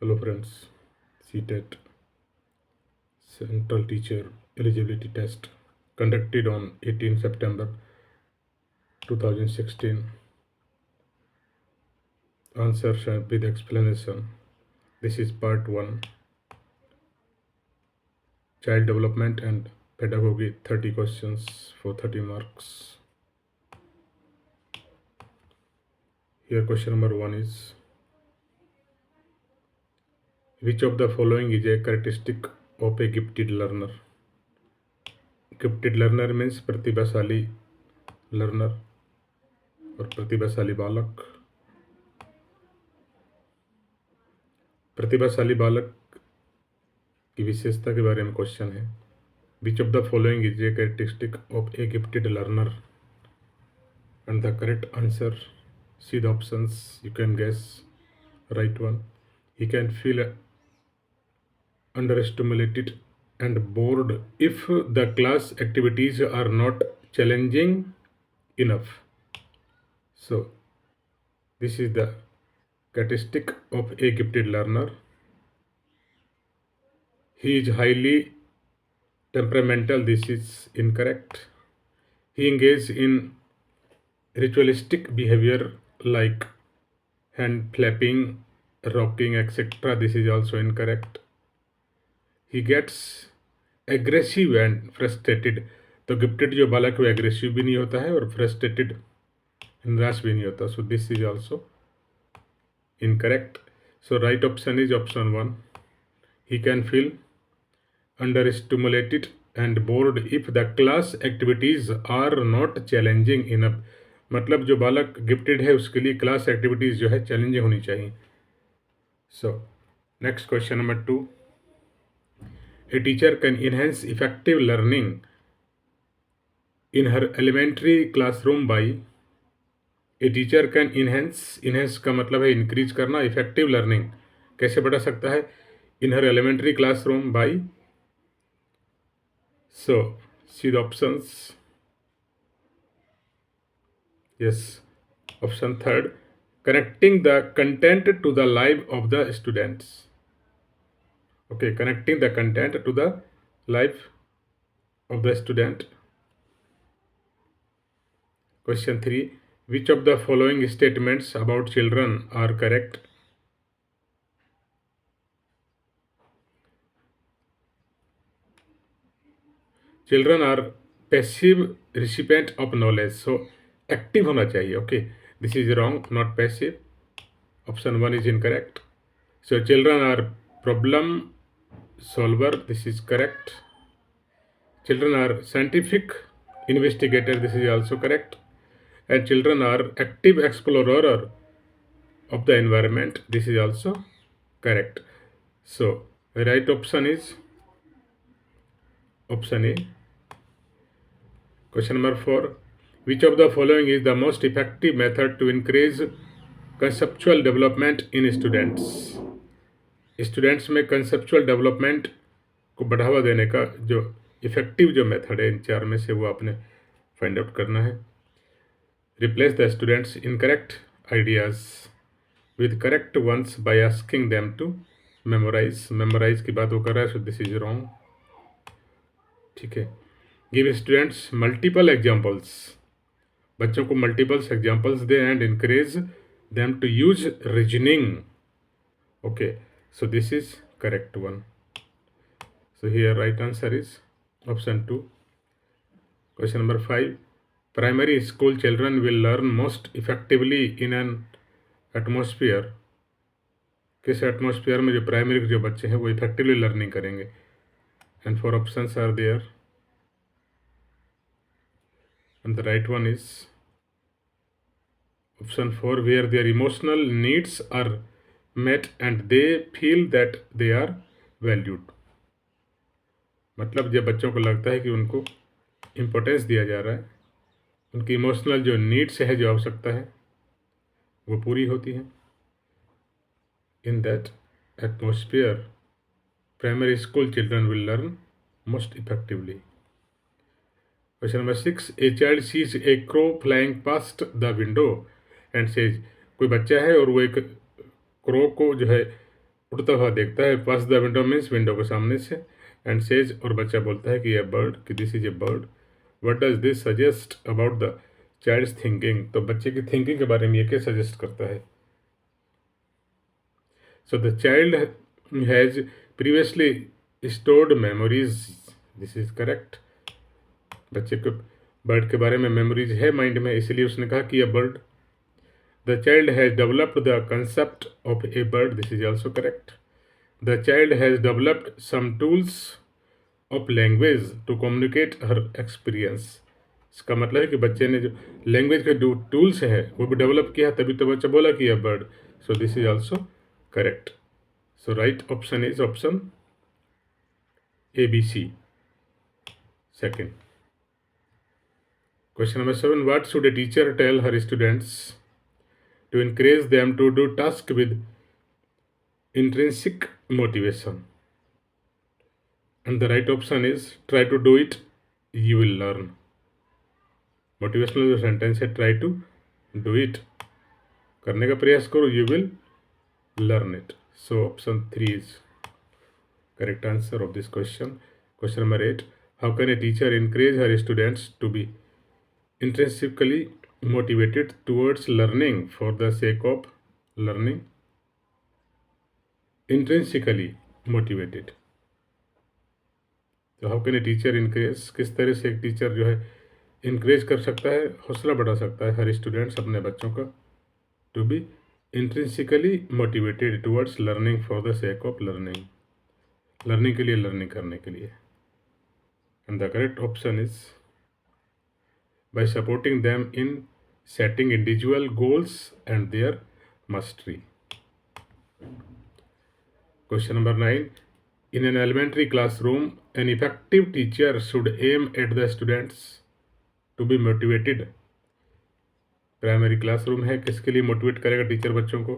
Hello friends, CTET Central Teacher Eligibility Test conducted on 18 September 2016. Answers with explanation. This is part 1. Child Development and Pedagogy, 30 questions for 30 marks. Here question number 1 is, which of the following is a characteristic of a gifted learner? Gifted learner means प्रतिभाशाली learner और प्रतिभाशाली बालक. प्रतिभाशाली बालक की विशेषता के बारे में क्वेश्चन है. Which of the following is a characteristic of a gifted learner? And the correct answer, see the options, you can guess right one. He can feel understimulated and bored if the class activities are not challenging enough. So this is the characteristic of a gifted learner. He is highly temperamental. This is incorrect. He engages in ritualistic behavior like hand flapping, rocking, etc. This is also incorrect. He gets aggressive and frustrated. तो gifted जो बालक है aggressive भी नहीं होता है और frustrated निराश भी नहीं होता. So this is also incorrect. So right option is option 1. He can feel under stimulated and bored if the class activities are not challenging enough. मतलब जो बालक गिफ्टेड है उसके लिए क्लास एक्टिविटीज जो है चैलेंजिंग होनी चाहिए. So next question number 2. A teacher can enhance effective learning in her elementary classroom by. A teacher can enhance का मतलब है इंक्रीज करना. इफेक्टिव लर्निंग कैसे बढ़ा सकता है? in her elementary classroom by. So see the options. Yes, option 3rd, connecting the content to the life of the students. Okay, connecting the content to the life of the student. Question 3. Which of the following statements about children are correct? Children are passive recipient of knowledge. So active होना चाहिए. Okay, this is wrong, not passive. Option 1 is incorrect. So children are problem solver. This is correct. Children are scientific investigator. This is also correct. And children are active explorer of the environment. This is also correct. So the right option is option A. Question number 4. Which of the following is the most effective method to increase conceptual development in students? Students में conceptual development को बढ़ावा देने का जो effective जो method है इन चार में से वो आपने फाइंड आउट करना है. Replace the students incorrect ideas with correct ones by asking them to memorise की बात वो कर रहा है. So this is wrong. ठीक है. Give students multiple examples. बच्चों को मल्टीपल्स एग्जाम्पल्स दे and encourage them to use reasoning. Okay, so this is correct one. So here right answer is option 2. Question number 5. Primary school children will learn most effectively in an atmosphere. किस atmosphere में जो primary जो बच्चे हैं वो effectively learning करेंगे? And 4 options are there and the right one is option 4, where their emotional needs are met and they feel that they are valued. मतलब जब बच्चों को लगता है कि उनको इम्पोर्टेंस दिया जा रहा है, उनकी इमोशनल जो नीड्स है, जो आवश्यकता है, वो पूरी होती है. In that atmosphere primary school children will learn most effectively. Question number 6. A child sees a crow flying past the window and says. कोई बच्चा है और वो एक क्रो को जो है उड़ता हुआ देखता है, पास द विंडो मीन्स विंडो के सामने से, एंड सेज और बच्चा बोलता है कि ये बर्ड, कि this is a bird. What does this suggest about the child's thinking, तो बच्चे की थिंकिंग के बारे में ये क्या सजेस्ट करता है। So the child has previously stored memories, this is correct. बच्चे को बर्ड के बारे में मेमोरीज है माइंड में, इसलिए उसने कहा कि यह bird. The child has developed the concept of a bird, this is also correct. The child has developed some tools of language to communicate her experience. इसका मतलब है कि बच्चे ने जो लैंग्वेज के जो टूल्स है वो भी डेवलप किया, तभी तो बच्चा बोला कि यह bird. So this is also correct. So right option is option A B C, second. Question number 7. What should a teacher tell her students to encourage them to do tasks with intrinsic motivation? And the right option is try to do it, you will learn. Motivational जो sentence है, try to do it, करने का प्रयास करो, you will learn it. So option 3 is correct answer of this question. Question number 8. How can a teacher encourage her students to be intrinsically motivated towards learning for the sake of learning? Intrinsically motivated. तो how can a teacher इनक्रेज, किस तरह से एक teacher जो है इनक्रेज कर सकता है, हौसला बढ़ा सकता है हर स्टूडेंट्स, अपने बच्चों का, to be intrinsically motivated towards learning for the sake of learning, learning के लिए, लर्निंग करने के लिए। And the correct option is by supporting them in setting individual goals and their mastery. Question number 9. In an elementary classroom, an effective teacher should aim at the students to be motivated. Primary classroom है, किसके लिए motivate करेगा teacher बच्चों को?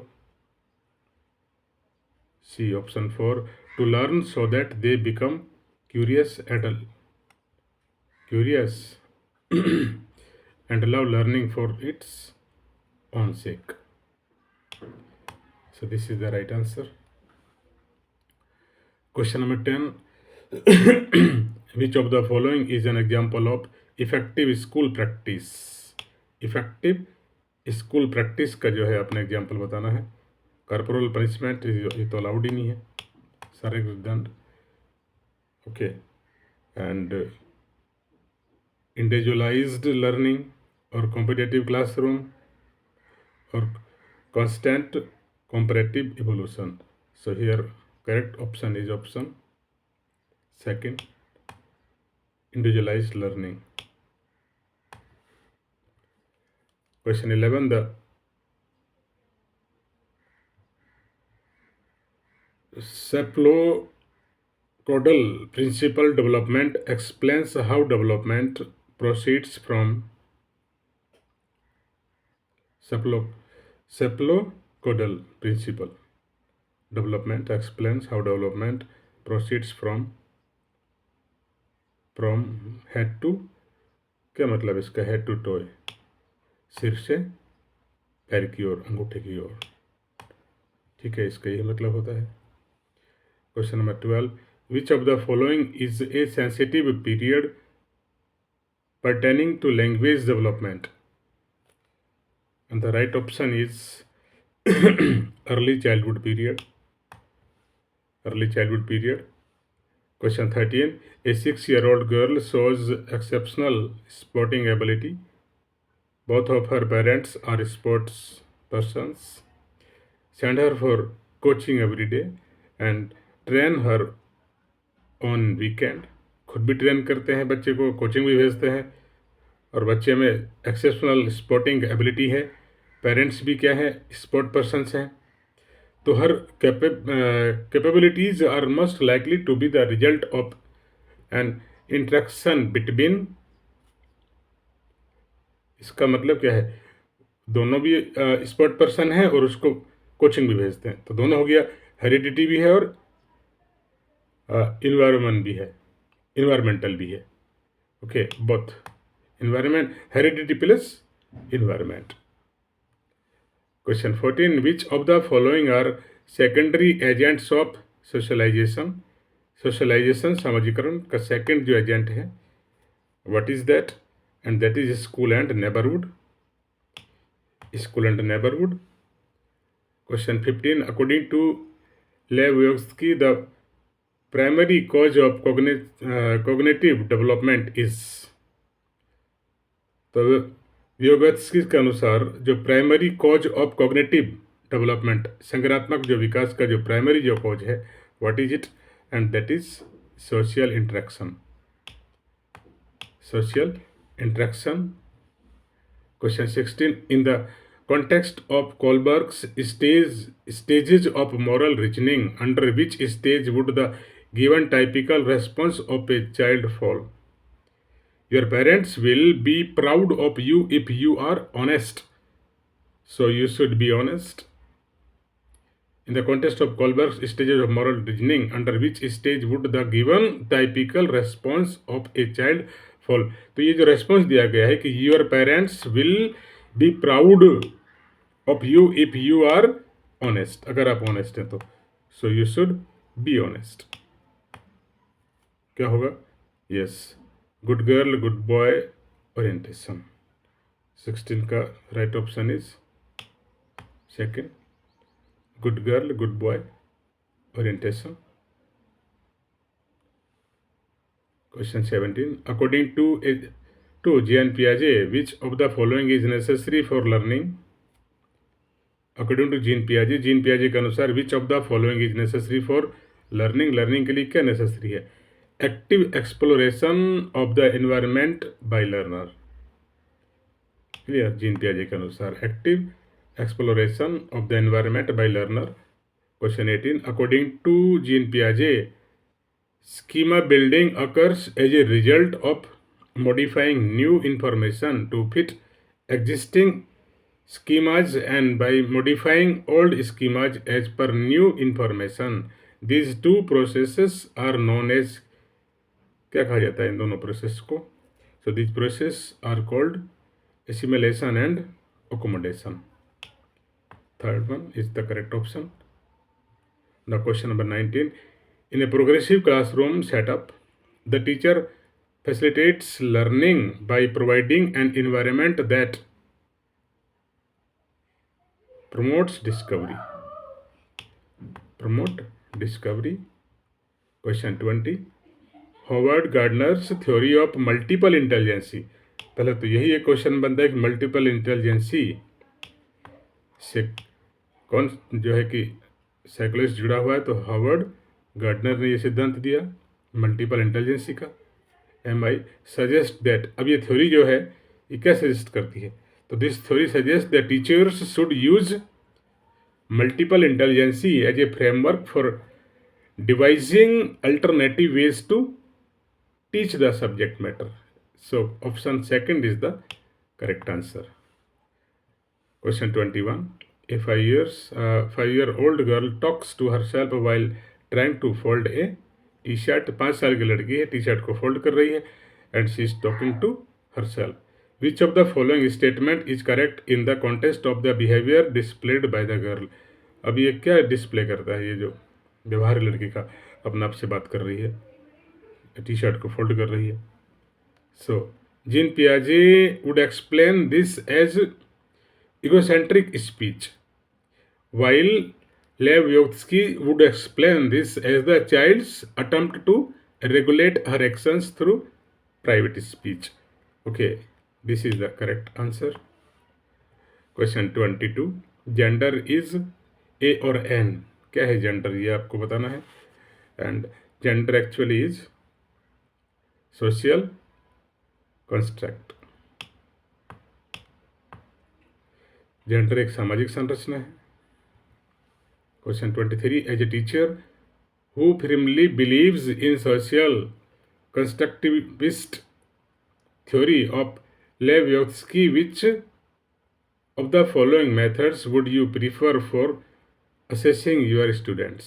C option 4, to learn so that they become curious and love learning for its own sake. So this is the right answer. Question number 10. Which of the following is an example of effective school practice? Effective school practice का जो है अपना example बताना है। Corporal punishment ये तो allowed ही नहीं है, शारीरिक दंड, ओके, एंड इंडिविजुअलाइज्ड लर्निंग और कॉम्पिटिटिव क्लासरूम और constant comparative evolution. So here correct option is option second, individualized learning. Question 11. The cephalocaudal principal development explains how development proceeds from cephalocaudal principal development explains how development proceeds from head to, क्या मतलब इसका, head to toe, सिर से पैर की ओर, अंगूठे की ओर, ठीक है, इसका यही मतलब होता है। Question number 12. Which of the following is A sensitive period pertaining to language development? And the right option is early childhood period. Early childhood period. Question 13. A 6-year-old girl shows exceptional sporting ability. Both of her parents are sports persons. Send her for coaching every day and train her on weekend. खुद भी train करते हैं बच्चे को, coaching भी भेजते हैं, और बच्चे में एक्सेप्शनल स्पोर्टिंग एबिलिटी है, पेरेंट्स भी क्या है, स्पोर्ट पर्सन्स हैं, तो her capabilities are most likely to be the result of an interaction between. इसका मतलब क्या है, दोनों भी स्पोर्ट पर्सन है और उसको कोचिंग भी भेजते हैं, तो दोनों हो गया, हेरिडिटी भी है और इन्वायरमेंटल भी है, okay, both environment, heredity plus environment. Question 14. Which of the following are secondary agents of socialization, socialization सामाजिकरण का सेकेंड जो एजेंट है, what is that? And that is school and neighbourhood, school and neighbourhood. Question 15, according to Vygotsky the primary cause of cognitive development is. तो Vygotsky के अनुसार जो primary cause of cognitive development, संज्ञानात्मक जो विकास का जो प्राइमरी जो कॉज है, what is it? And that is social interaction, social interaction. Question 16, in the context of Kohlberg's stages of moral reasoning, under which stage would the given typical response of a child fall? Your parents will be proud of you if you are honest. So you should be honest. In the context of Kohlberg's stages of moral reasoning, under which stage would the given typical response of a child fall? तो ये जो response दिया गया है कि your parents will be proud of you if you are honest, अगर आप honest हैं तो, so you should be honest। क्या होगा? yes, good girl good boy orientation। 16 का right option is second, good girl good boy orientation। question 17, according to Jean Piaget, which of the following is necessary for learning? According to Jean पियाजे के अनुसार which of the following is necessary for learning, learning के लिए क्या necessary है? Active exploration of the environment by learner. Clear? Jean पियाजे के अनुसार active exploration of the environment by learner. Question 18, according to Jean पियाजे schema building occurs as a result of modifying new information to fit existing schemas and by modifying old schemas as per new information. These two processes are known as, क्या कहा जाता है इन दोनों process को? So these processes are called assimilation and accommodation. Third one is the correct option. Now question number 19. In a progressive classroom setup, the teacher facilitates learning by providing an environment that promotes discovery. Promote discovery. Question 20. Howard Gardner's theory of multiple intelligence. पहले तो यही एक question बनता है कि multiple intelligence से कौन जो है कि साइकोलॉजिस्ट जुड़ा हुआ है? तो हार्वर्ड गार्डनर ने ये सिद्धांत दिया मल्टीपल इंटेलिजेंसी का। एम आई सजेस्ट दैट, अब ये थ्योरी जो है ये क्या सजेस्ट करती है? तो this theory suggest that teachers should use multiple intelligences as a framework for devising alternative ways to teach the subject matter. So option second is the correct answer. Question 21. A 5-year-old girl talks to herself while trying to fold a t-shirt. 5 साल की लड़की है, T shirt को fold कर रही है and she is talking to herself. Which of the following statement is correct in the context of the behavior displayed by the girl? अब ये क्या डिस्प्ले करता है? ये जो व्यवहार लड़की का, अपने आप से बात कर रही है, टी शर्ट को फोल्ड कर रही है। So Jean Piaget would explain this as egocentric speech, while Lev-Vygotsky would explain this as the child's attempt to regulate her actions through private speech. Okay, this is the correct answer. Question 22. Gender is A or N? क्या है gender? ये आपको बताना है। And gender actually is social construct. Gender एक सामाजिक संरचना है। Question 23. As a teacher who firmly believes in social constructivist theory of Lev-Vygotsky, which of the following methods would you prefer for assessing your students?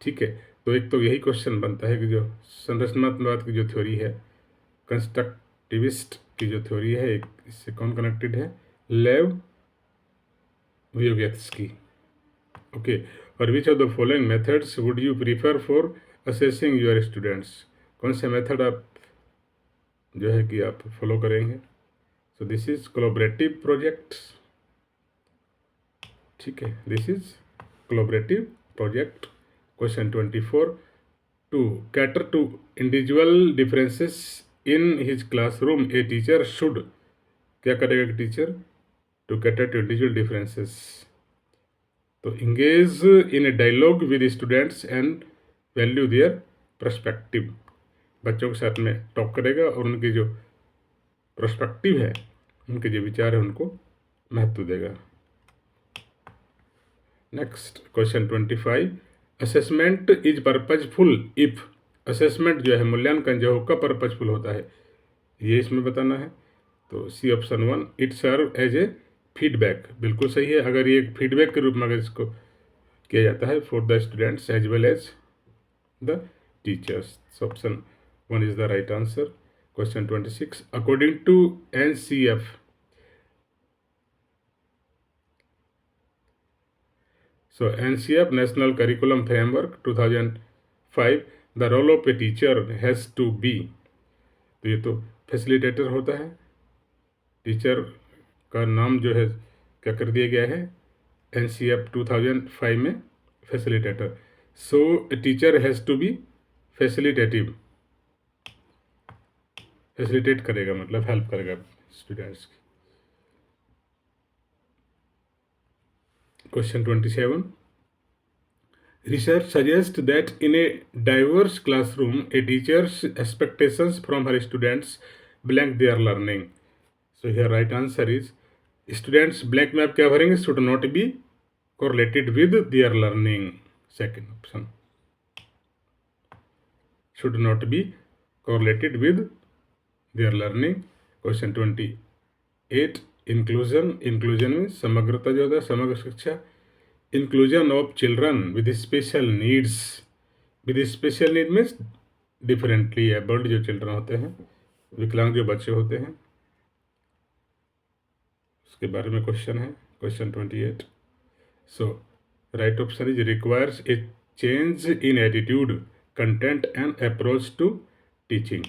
ठीक है, तो एक तो यही क्वेश्चन बनता है कि जो संरचनात्मकवाद की जो थ्योरी है, कंस्ट्रक्टिविस्ट की जो थ्योरी है, इससे कौन कनेक्टेड है? लेव Vygotsky ओके, और विच of the following methods would you prefer for assessing your students, कौन से मेथड आप जो है कि आप फॉलो करेंगे। So this is collaborative project, ठीक है, this is collaborative project. Question 24, to cater to individual differences in his classroom a teacher should, क्या करेगा teacher, to cater to individual differences, to engage in a dialogue with students and value their perspective, बच्चों के साथ में talk करेगा और उनकी जो पर्सपेक्टिव है, उनके जो विचार है, उनको महत्व देगा। Next question 25, assessment is purposeful if, assessment जो है मूल्यांकन जो कब पर्पजफुल होता है, ये इसमें बताना है। तो C option 1, it serve as a feedback, बिल्कुल सही है, अगर ये एक फीडबैक के रूप में अगर इसको किया जाता है for the students as well as the teachers, option 1 is the right answer. Question 26, according to NCF, so NCF National Curriculum Framework 2005, the role of a teacher has to be, तो ये तो फैसिलिटेटर होता है, teacher का नाम जो है क्या कर दिया गया है NCF 2005 में, facilitator. So teacher has to be facilitative, facilitate करेगा मतलब हेल्प करेगा स्टूडेंट्स की। Question 27, research suggests that in a diverse classroom, a teacher's expectations from her students blank their learning. So here right answer is students blank में आप क्या भरेंगे, should not be correlated with their learning. Second option, should not be correlated with their learning. Question 28, inclusion में समग्रता जो होता है, समग्र शिक्षा, inclusion of children with special needs, with special need means differently abled जो चिल्ड्रन होते हैं, विकलांग जो बच्चे होते हैं, उसके बारे में क्वेश्चन है। Question 28, so right option is requires a change in attitude, content and approach to teaching.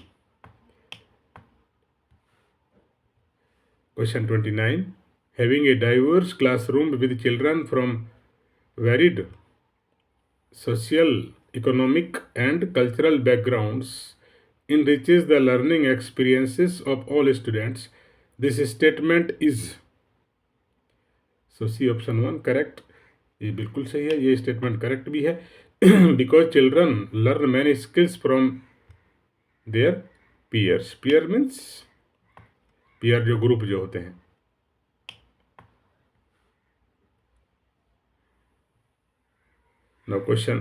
Question 29, having a diverse classroom with children from varied social, economic and cultural backgrounds enriches the learning experiences of all students. This statement is, so C option 1 correct, ये बिल्कुल सही है, ये statement correct भी है। Because children learn many skills from their peers, peer means peer जो group जो होते हैं। नाउ क्वेश्चन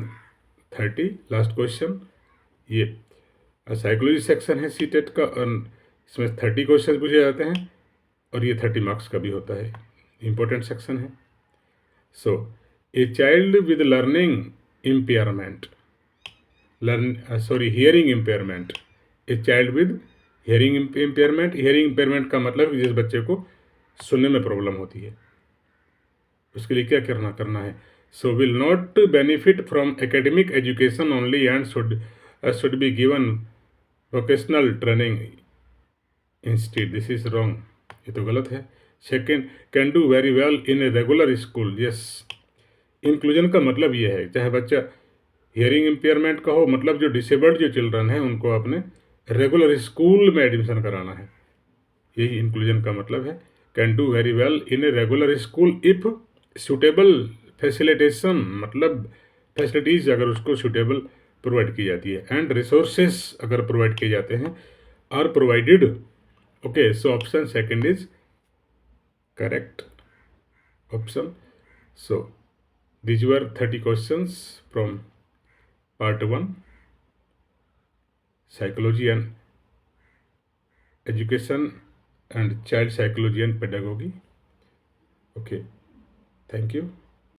30, लास्ट क्वेश्चन, ये साइकोलॉजी सेक्शन है सीटेट का, और इसमें 30 क्वेश्चन पूछे जाते हैं और ये 30 मार्क्स का भी होता है, इंपॉर्टेंट सेक्शन है। So a child with learning impairment, hearing impairment, a child with hearing impairment, hearing impairment का मतलब जिस बच्चे को सुनने में प्रॉब्लम होती है, उसके लिए क्या करना है। So will not benefit from academic education only and should be given vocational training institute, this is wrong, ये तो गलत है। Second, can do very well in a regular school, yes. Inclusion का मतलब ये है, चाहे बच्चा हियरिंग इम्पेयरमेंट का हो, मतलब जो डिसेबल्ड जो चिल्ड्रन है उनको अपने रेगुलर स्कूल में एडमिशन कराना है, यही इंक्लूजन का मतलब है। Can do very well in a regular school if suitable facilitation, मतलब फैसिलिटीज़ अगर उसको सूटेबल प्रोवाइड की जाती है, एंड रिसोर्सेस अगर प्रोवाइड किए जाते हैं, are provided. Okay, so option second is correct option. So these were 30 questions from part 1, psychology and education and child psychology and pedagogy. Okay, thank you.